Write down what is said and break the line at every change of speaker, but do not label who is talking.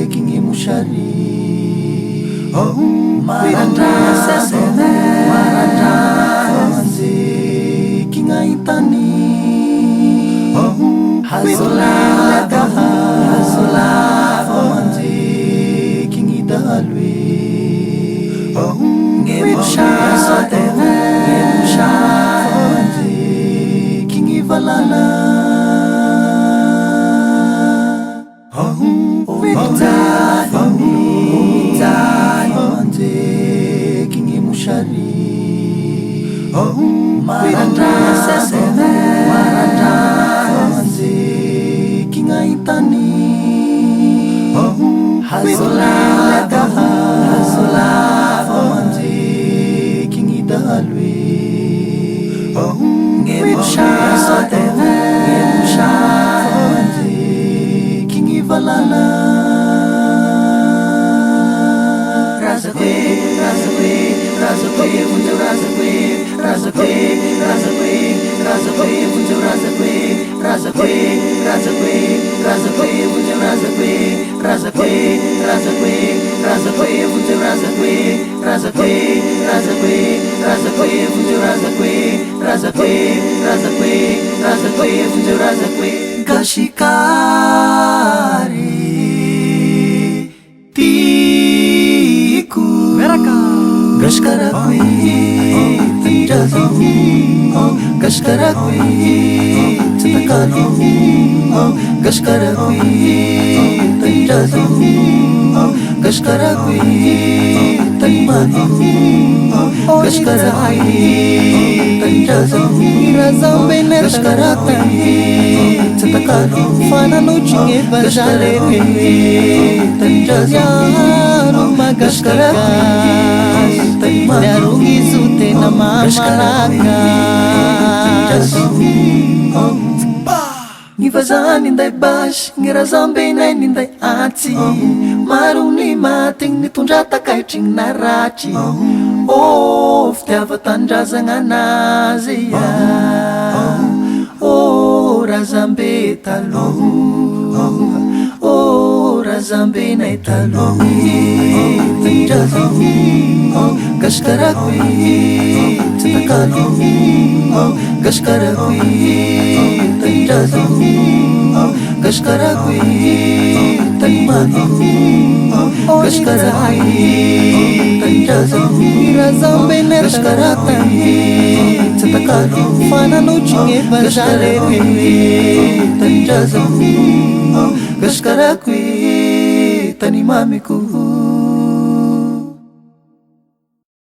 Kingi mushari marandra kinga itani hazola kingi dalwi ngemusha kingi valala kingi mushari marandra kinga itani hazola kingi dalwi ngemusha kingi valala Gashikari tiku Gashkarakui Tirazi Gashkarakui Titakali Gashkarakui Tirazi Gashkarakui Taimani Gashkarakui Tirazi Gashkarakui Titakali Fana nuchinge bajale Tirazi Gashkarakui Darungizu tena mamalakas Ny vazany nday basy Ny razambenay ninday atsy Maro ny maty nitondra takaitry ny naratry Fitiava tandrazagna anazy razambe taloha razambenay taloha Gashkarakui Titakali Gashkarakui Tirazi Gashkarakui Taimani Gashkarakui Tirazi Gashkarakui Titakali Fana nuchinge bajale Tirazi Gashkarakui Tanimamiku